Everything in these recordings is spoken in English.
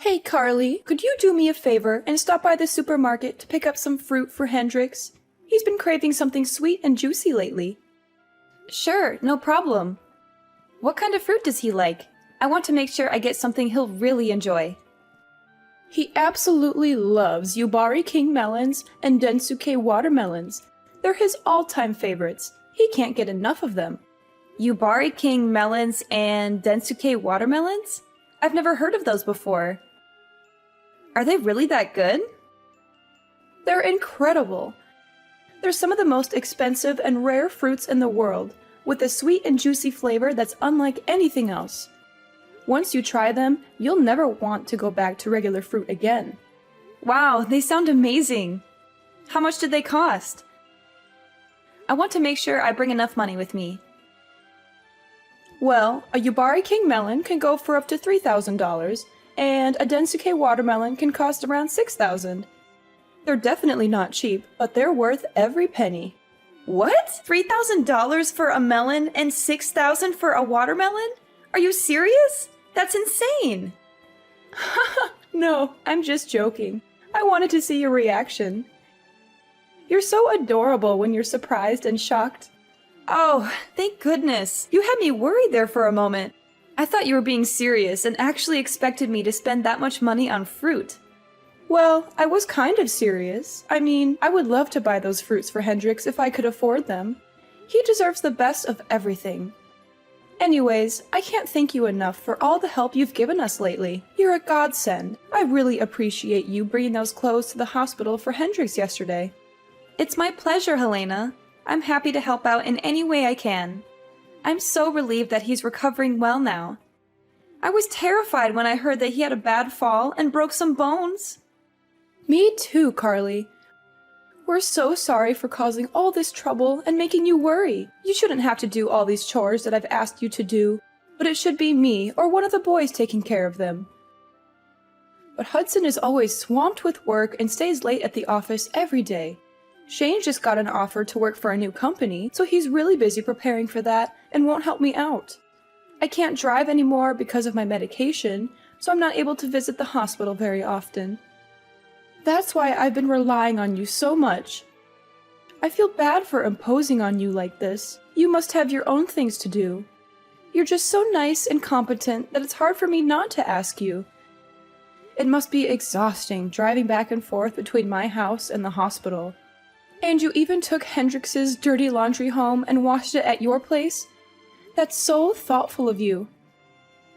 Hey Carly, could you do me a favor and stop by the supermarket to pick up some fruit for Hendrix? He's been craving something sweet and juicy lately. Sure, no problem. What kind of fruit does he like? I want to make sure I get something he'll really enjoy. He absolutely loves Yubari King melons and Densuke watermelons. They're his all-time favorites. He can't get enough of them. Yubari King melons and Densuke watermelons? I've never heard of those before. Are they really that good? They're incredible. They're some of the most expensive and rare fruits in the world, with a sweet and juicy flavor that's unlike anything else. Once you try them, you'll never want to go back to regular fruit again. Wow, they sound amazing! How much did they cost? I want to make sure I bring enough money with me. Well, a Yubari King melon can go for up to $3,000, and a Densuke watermelon can cost around $6,000. They're definitely not cheap, but they're worth every penny. What? $3,000 for a melon and $6,000 for a watermelon? Are you serious? That's insane! No, I'm just joking. I wanted to see your reaction. You're so adorable when you're surprised and shocked. Oh, thank goodness. You had me worried there for a moment. I thought you were being serious and actually expected me to spend that much money on fruit. Well, I was kind of serious. I mean, I would love to buy those fruits for Hendrix if I could afford them. He deserves the best of everything. Anyways, I can't thank you enough for all the help you've given us lately. You're a godsend. I really appreciate you bringing those clothes to the hospital for Hendrix yesterday. It's my pleasure, Helena. I'm happy to help out in any way I can. I'm so relieved that he's recovering well now. I was terrified when I heard that he had a bad fall and broke some bones. Me too, Carly. We're so sorry for causing all this trouble and making you worry. You shouldn't have to do all these chores that I've asked you to do, but it should be me or one of the boys taking care of them. But Hudson is always swamped with work and stays late at the office every day. Shane just got an offer to work for a new company, so he's really busy preparing for that and won't help me out. I can't drive anymore because of my medication, so I'm not able to visit the hospital very often. That's why I've been relying on you so much. I feel bad for imposing on you like this. You must have your own things to do. You're just so nice and competent that it's hard for me not to ask you. It must be exhausting driving back and forth between my house and the hospital. And you even took Hendrix's dirty laundry home and washed it at your place? That's so thoughtful of you.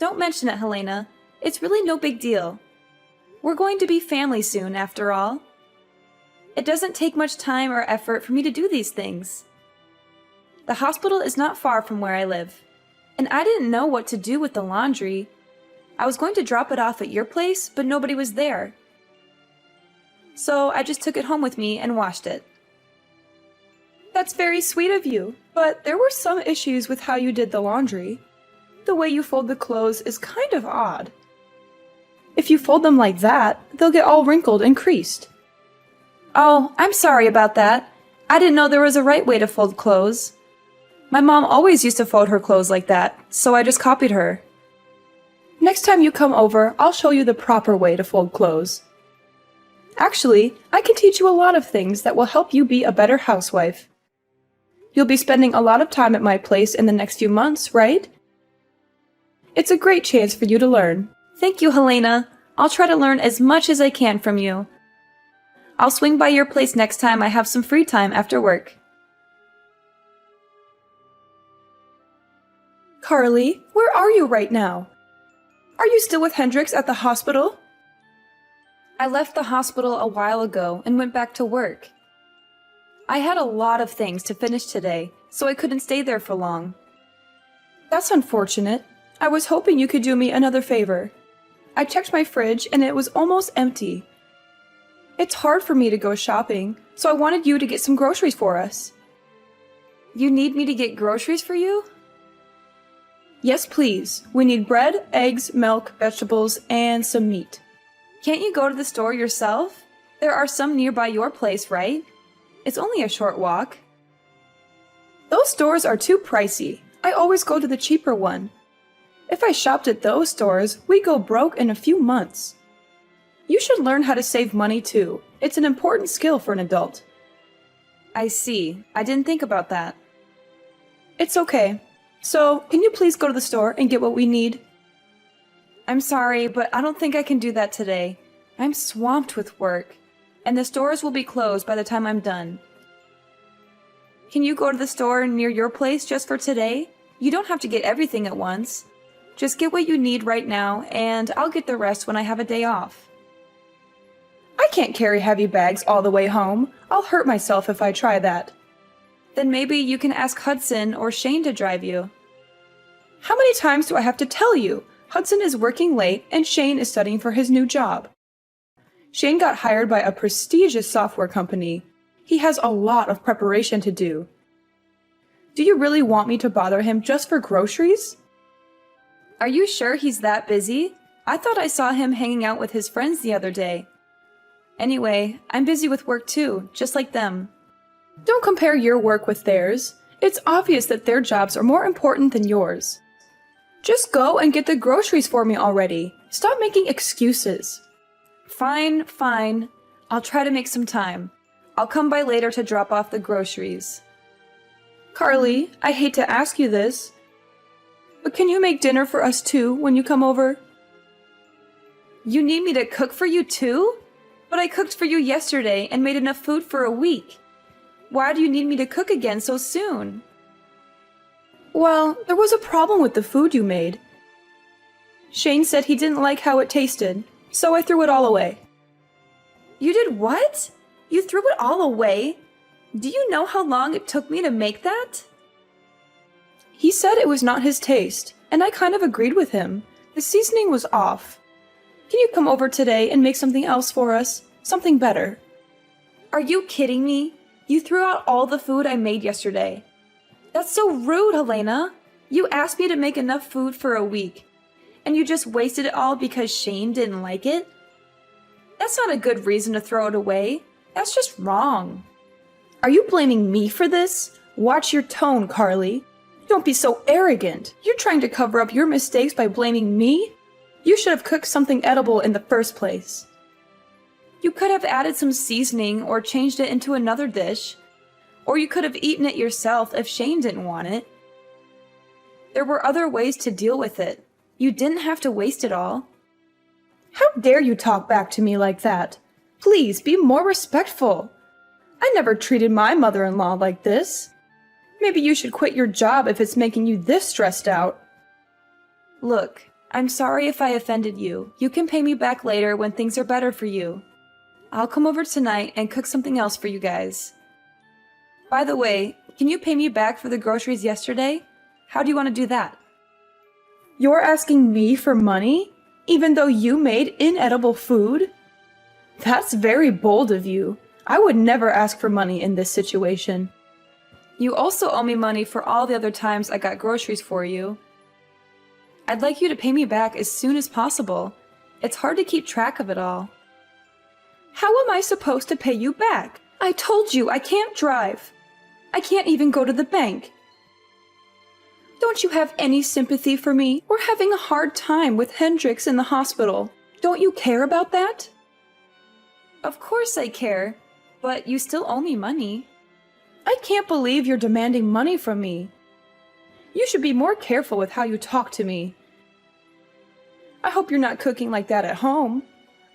Don't mention it, Helena. It's really no big deal. We're going to be family soon, after all. It doesn't take much time or effort for me to do these things. The hospital is not far from where I live, and I didn't know what to do with the laundry. I was going to drop it off at your place, but nobody was there. So I just took it home with me and washed it. That's very sweet of you, but there were some issues with how you did the laundry. The way you fold the clothes is kind of odd. If you fold them like that, they'll get all wrinkled and creased. Oh, I'm sorry about that. I didn't know there was a right way to fold clothes. My mom always used to fold her clothes like that, so I just copied her. Next time you come over, I'll show you the proper way to fold clothes. Actually, I can teach you a lot of things that will help you be a better housewife. You'll be spending a lot of time at my place in the next few months, right? It's a great chance for you to learn. Thank you, Helena. I'll try to learn as much as I can from you. I'll swing by your place next time I have some free time after work. Carly, where are you right now? Are you still with Hendrix at the hospital? I left the hospital a while ago and went back to work. I had a lot of things to finish today, so I couldn't stay there for long. That's unfortunate. I was hoping you could do me another favor. I checked my fridge and it was almost empty. It's hard for me to go shopping, so I wanted you to get some groceries for us. You need me to get groceries for you? Yes, please. We need bread, eggs, milk, vegetables, and some meat. Can't you go to the store yourself? There are some nearby your place, right? It's only a short walk. Those stores are too pricey. I always go to the cheaper one. If I shopped at those stores, we'd go broke in a few months. You should learn how to save money too. It's an important skill for an adult. I see. I didn't think about that. It's okay. So, can you please go to the store and get what we need? I'm sorry, but I don't think I can do that today. I'm swamped with work, and the stores will be closed by the time I'm done. Can you go to the store near your place just for today? You don't have to get everything at once. Just get what you need right now, and I'll get the rest when I have a day off. I can't carry heavy bags all the way home. I'll hurt myself if I try that. Then maybe you can ask Hudson or Shane to drive you. How many times do I have to tell you? Hudson is working late and Shane is studying for his new job. Shane got hired by a prestigious software company. He has a lot of preparation to do. Do you really want me to bother him just for groceries? Are you sure he's that busy? I thought I saw him hanging out with his friends the other day. Anyway, I'm busy with work too, just like them. Don't compare your work with theirs. It's obvious that their jobs are more important than yours. Just go and get the groceries for me already. Stop making excuses. Fine, fine. I'll try to make some time. I'll come by later to drop off the groceries. Carly, I hate to ask you this, but can you make dinner for us too when you come over? You need me to cook for you too? But I cooked for you yesterday and made enough food for a week. Why do you need me to cook again so soon? Well, there was a problem with the food you made. Shane said he didn't like how it tasted, so I threw it all away. You did what? You threw it all away? Do you know how long it took me to make that? He said it was not his taste, and I kind of agreed with him. The seasoning was off. Can you come over today and make something else for us? Something better. Are you kidding me? You threw out all the food I made yesterday. That's so rude, Helena. You asked me to make enough food for a week, and you just wasted it all because Shane didn't like it? That's not a good reason to throw it away. That's just wrong. Are you blaming me for this? Watch your tone, Carly. Don't be so arrogant. You're trying to cover up your mistakes by blaming me? You should have cooked something edible in the first place. You could have added some seasoning or changed it into another dish. Or you could have eaten it yourself if Shane didn't want it. There were other ways to deal with it. You didn't have to waste it all. How dare you talk back to me like that? Please be more respectful. I never treated my mother-in-law like this. Maybe you should quit your job if it's making you this stressed out. Look, I'm sorry if I offended you. You can pay me back later when things are better for you. I'll come over tonight and cook something else for you guys. By the way, can you pay me back for the groceries yesterday? How do you want to do that? You're asking me for money, even though you made inedible food? That's very bold of you. I would never ask for money in this situation. You also owe me money for all the other times I got groceries for you. I'd like you to pay me back as soon as possible. It's hard to keep track of it all. How am I supposed to pay you back? I told you I can't drive. I can't even go to the bank. Don't you have any sympathy for me? We're having a hard time with Hendrix in the hospital. Don't you care about that? Of course I care, but you still owe me money. I can't believe you're demanding money from me. You should be more careful with how you talk to me. I hope you're not cooking like that at home.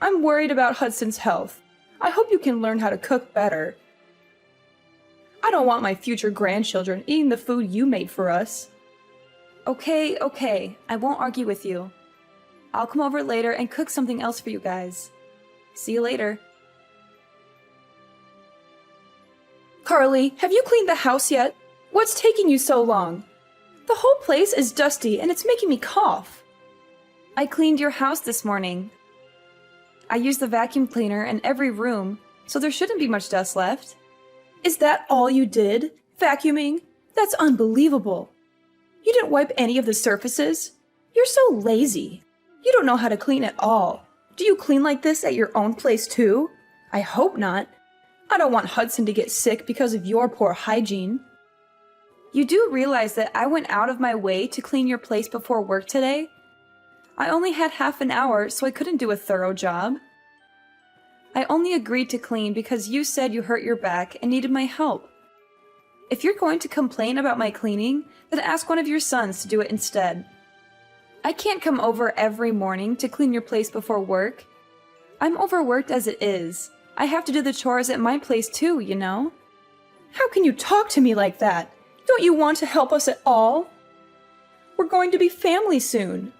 I'm worried about Hudson's health. I hope you can learn how to cook better. I don't want my future grandchildren eating the food you made for us. Okay, I won't argue with you. I'll come over later and cook something else for you guys. See you later. Carly, have you cleaned the house yet? What's taking you so long? The whole place is dusty and it's making me cough. I cleaned your house this morning. I used the vacuum cleaner in every room, so there shouldn't be much dust left. Is that all you did? Vacuuming? That's unbelievable. You didn't wipe any of the surfaces? You're so lazy. You don't know how to clean at all. Do you clean like this at your own place too? I hope not. I don't want Hudson to get sick because of your poor hygiene. You do realize that I went out of my way to clean your place before work today? I only had half an hour, so I couldn't do a thorough job. I only agreed to clean because you said you hurt your back and needed my help. If you're going to complain about my cleaning, then ask one of your sons to do it instead. I can't come over every morning to clean your place before work. I'm overworked as it is. I have to do the chores at my place too, you know? How can you talk to me like that? Don't you want to help us at all? We're going to be family soon.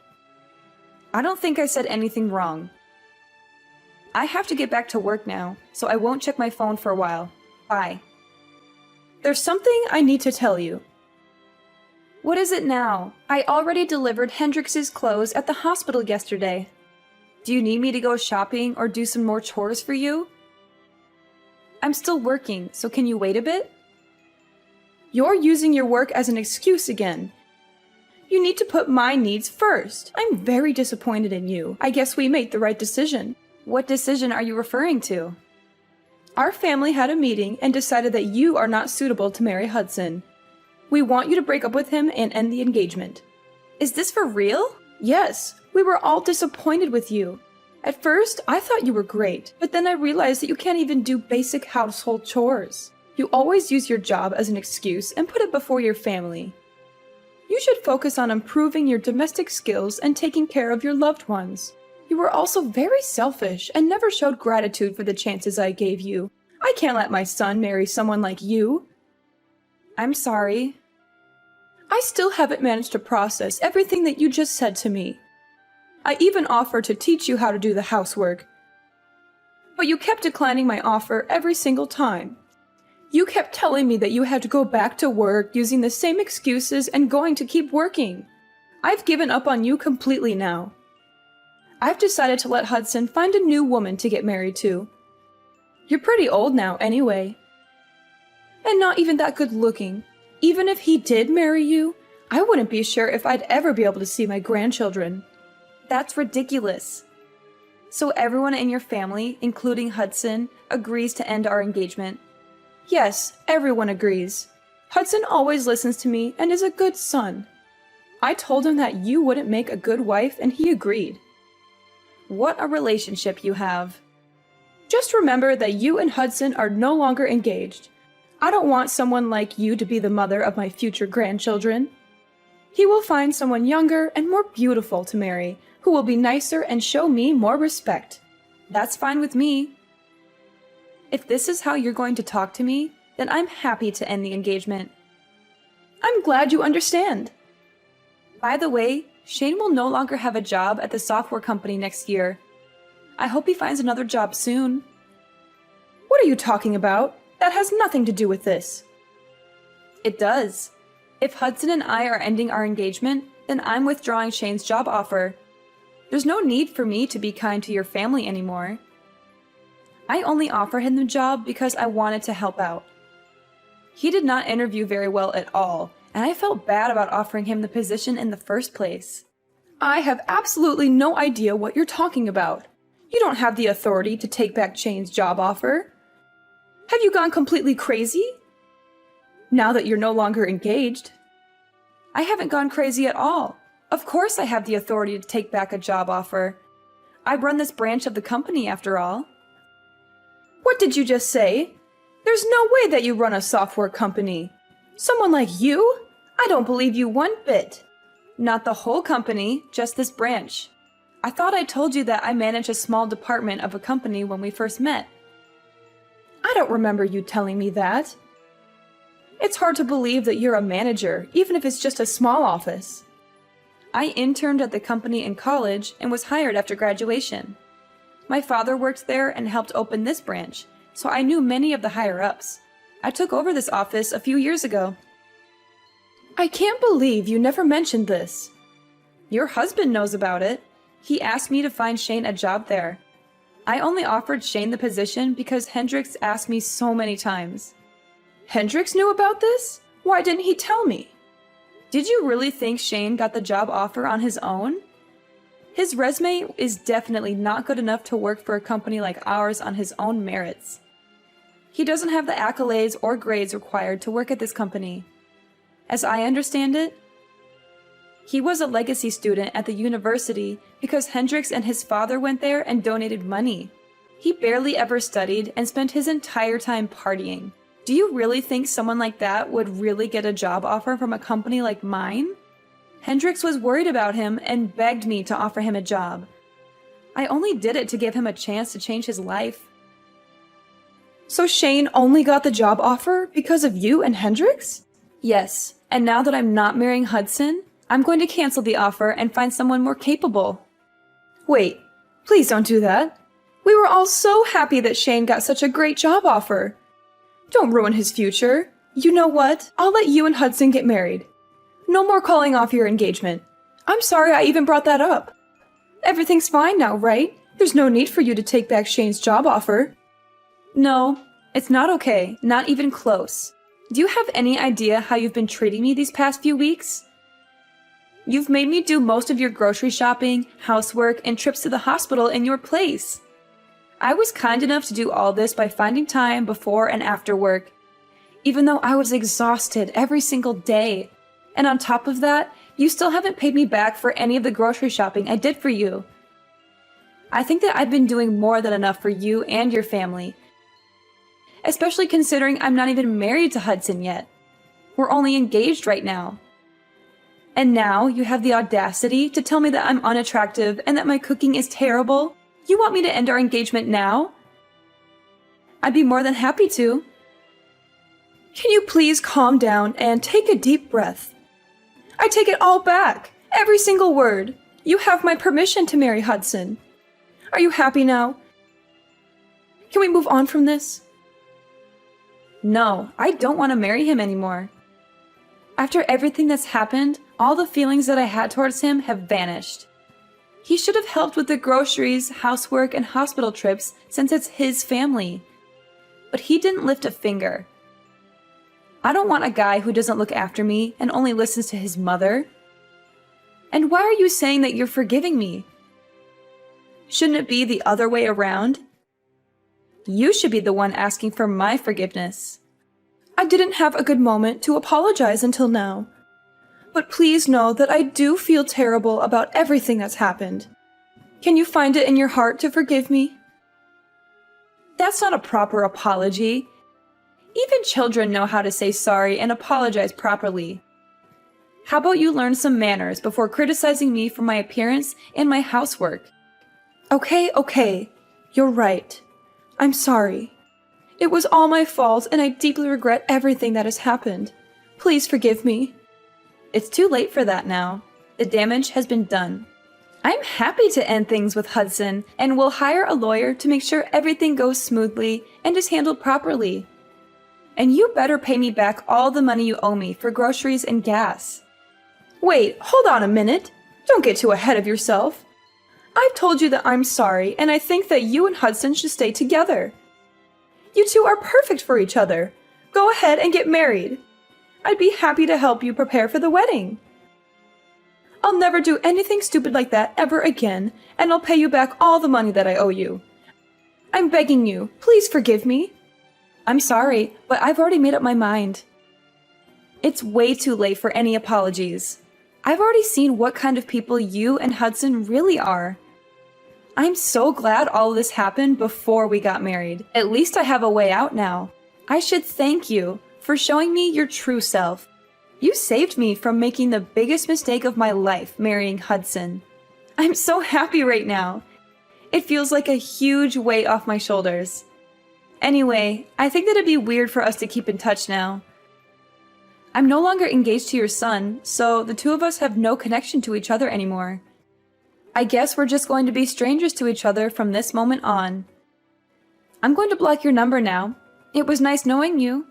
I don't think I said anything wrong. I have to get back to work now, so I won't check my phone for a while. Bye. There's something I need to tell you. What is it now? I already delivered Hendrix's clothes at the hospital yesterday. Do you need me to go shopping or do some more chores for you? I'm still working, so can you wait a bit? You're using your work as an excuse again. You need to put my needs first. I'm very disappointed in you. I guess we made the right decision. What decision are you referring to? Our family had a meeting and decided that you are not suitable to marry Hudson. We want you to break up with him and end the engagement. Is this for real? Yes, we were all disappointed with you. At first, I thought you were great, but then I realized that you can't even do basic household chores. You always use your job as an excuse and put it before your family. You should focus on improving your domestic skills and taking care of your loved ones. You were also very selfish and never showed gratitude for the chances I gave you. I can't let my son marry someone like you. I'm sorry. I still haven't managed to process everything that you just said to me. I even offered to teach you how to do the housework. But you kept declining my offer every single time. You kept telling me that you had to go back to work using the same excuses and going to keep working. I've given up on you completely now. I've decided to let Hudson find a new woman to get married to. You're pretty old now anyway. And not even that good looking. Even if he did marry you, I wouldn't be sure if I'd ever be able to see my grandchildren. That's ridiculous. So everyone in your family, including Hudson, agrees to end our engagement. Yes, everyone agrees. Hudson always listens to me and is a good son. I told him that you wouldn't make a good wife and he agreed. What a relationship you have. Just remember that you and Hudson are no longer engaged. I don't want someone like you to be the mother of my future grandchildren. He will find someone younger and more beautiful to marry, who will be nicer and show me more respect. That's fine with me. If this is how you're going to talk to me, then I'm happy to end the engagement. I'm glad you understand. By the way, Shane will no longer have a job at the software company next year. I hope he finds another job soon. What are you talking about? That has nothing to do with this. It does. If Hudson and I are ending our engagement, then I'm withdrawing Shane's job offer. There's no need for me to be kind to your family anymore. I only offer him the job because I wanted to help out. He did not interview very well at all, and I felt bad about offering him the position in the first place. I have absolutely no idea what you're talking about. You don't have the authority to take back Shane's job offer. Have you gone completely crazy? Now that you're no longer engaged. I haven't gone crazy at all. Of course I have the authority to take back a job offer. I run this branch of the company after all. What did you just say? There's no way that you run a software company. Someone like you? I don't believe you one bit. Not the whole company, just this branch. I thought I told you that I manage a small department of a company when we first met. I don't remember you telling me that. It's hard to believe that you're a manager, even if it's just a small office. I interned at the company in college and was hired after graduation. My father worked there and helped open this branch, so I knew many of the higher-ups. I took over this office a few years ago. I can't believe you never mentioned this. Your husband knows about it. He asked me to find Shane a job there. I only offered Shane the position because Hendrix asked me so many times. Hendrix knew about this? Why didn't he tell me? Did you really think Shane got the job offer on his own? His resume is definitely not good enough to work for a company like ours on his own merits. He doesn't have the accolades or grades required to work at this company. As I understand it, he was a legacy student at the university because Hendrix and his father went there and donated money. He barely ever studied and spent his entire time partying. Do you really think someone like that would really get a job offer from a company like mine? Hendricks was worried about him and begged me to offer him a job. I only did it to give him a chance to change his life. So Shane only got the job offer because of you and Hendricks? Yes, and now that I'm not marrying Hudson, I'm going to cancel the offer and find someone more capable. Wait, please don't do that. We were all so happy that Shane got such a great job offer. Don't ruin his future. You know what? I'll let you and Hudson get married. No more calling off your engagement. I'm sorry I even brought that up. Everything's fine now, right? There's no need for you to take back Shane's job offer. No, it's not okay. Not even close. Do you have any idea how you've been treating me these past few weeks? You've made me do most of your grocery shopping, housework, and trips to the hospital in your place. I was kind enough to do all this by finding time before and after work, even though I was exhausted every single day. And on top of that, you still haven't paid me back for any of the grocery shopping I did for you. I think that I've been doing more than enough for you and your family, especially considering I'm not even married to Hudson yet. We're only engaged right now. And now you have the audacity to tell me that I'm unattractive and that my cooking is terrible? You want me to end our engagement now? I'd be more than happy to. Can you please calm down and take a deep breath? I take it all back. Every single word. You have my permission to marry Hudson. Are you happy now? Can we move on from this? No, I don't want to marry him anymore. After everything that's happened, all the feelings that I had towards him have vanished. He should have helped with the groceries, housework, and hospital trips since it's his family. But he didn't lift a finger. I don't want a guy who doesn't look after me and only listens to his mother. And why are you saying that you're forgiving me? Shouldn't it be the other way around? You should be the one asking for my forgiveness. I didn't have a good moment to apologize until now. But please know that I do feel terrible about everything that's happened. Can you find it in your heart to forgive me? That's not a proper apology. Even children know how to say sorry and apologize properly. How about you learn some manners before criticizing me for my appearance and my housework? Okay. You're right. I'm sorry. It was all my fault and I deeply regret everything that has happened. Please forgive me. It's too late for that now. The damage has been done. I'm happy to end things with Hudson and will hire a lawyer to make sure everything goes smoothly and is handled properly. And you better pay me back all the money you owe me for groceries and gas. Wait, hold on a minute. Don't get too ahead of yourself. I've told you that I'm sorry and I think that you and Hudson should stay together. You two are perfect for each other. Go ahead and get married. I'd be happy to help you prepare for the wedding. I'll never do anything stupid like that ever again, and I'll pay you back all the money that I owe you. I'm begging you, please forgive me. I'm sorry, but I've already made up my mind. It's way too late for any apologies. I've already seen what kind of people you and Hudson really are. I'm so glad all of this happened before we got married. At least I have a way out now. I should thank you for showing me your true self. You saved me from making the biggest mistake of my life, marrying Hudson. I'm so happy right now. It feels like a huge weight off my shoulders. Anyway, I think that it'd be weird for us to keep in touch now. I'm no longer engaged to your son, so the two of us have no connection to each other anymore. I guess we're just going to be strangers to each other from this moment on. I'm going to block your number now. It was nice knowing you.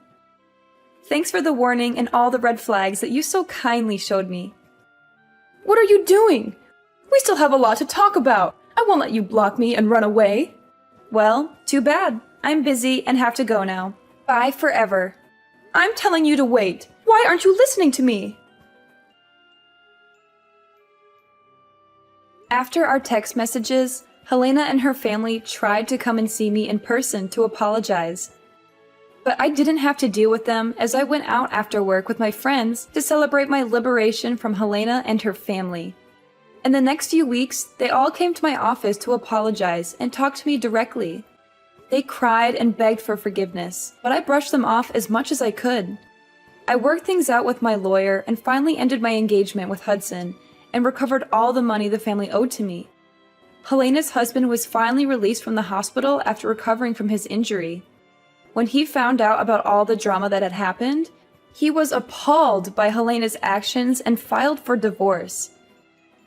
Thanks for the warning and all the red flags that you so kindly showed me. What are you doing? We still have a lot to talk about. I won't let you block me and run away. Well, too bad. I'm busy and have to go now. Bye forever. I'm telling you to wait. Why aren't you listening to me? After our text messages, Helena and her family tried to come and see me in person to apologize. But I didn't have to deal with them as I went out after work with my friends to celebrate my liberation from Helena and her family. In the next few weeks, they all came to my office to apologize and talk to me directly. They cried and begged for forgiveness, but I brushed them off as much as I could. I worked things out with my lawyer and finally ended my engagement with Hudson and recovered all the money the family owed to me. Helena's husband was finally released from the hospital after recovering from his injury. When he found out about all the drama that had happened, he was appalled by Helena's actions and filed for divorce.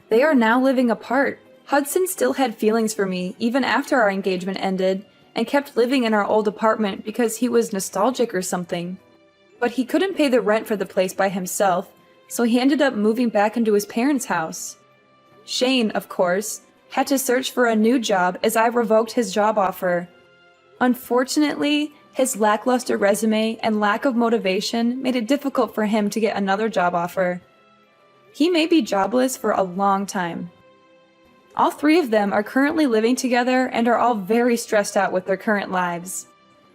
They are now living apart. Hudson still had feelings for me even after our engagement ended and kept living in our old apartment because he was nostalgic or something. But he couldn't pay the rent for the place by himself, so he ended up moving back into his parents' house. Shane, of course, had to search for a new job as I revoked his job offer. Unfortunately, his lackluster resume and lack of motivation made it difficult for him to get another job offer. He may be jobless for a long time. All three of them are currently living together and are all very stressed out with their current lives.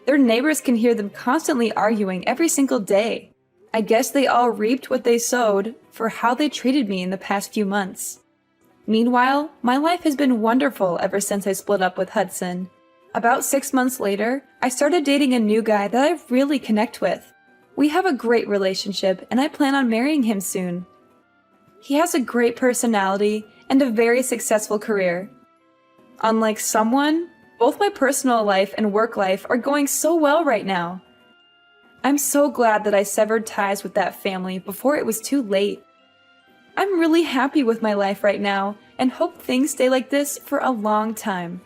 Their neighbors can hear them constantly arguing every single day. I guess they all reaped what they sowed for how they treated me in the past few months. Meanwhile, my life has been wonderful ever since I split up with Hudson. About 6 months later, I started dating a new guy that I really connect with. We have a great relationship and I plan on marrying him soon. He has a great personality and a very successful career. Unlike someone, both my personal life and work life are going so well right now. I'm so glad that I severed ties with that family before it was too late. I'm really happy with my life right now and hope things stay like this for a long time.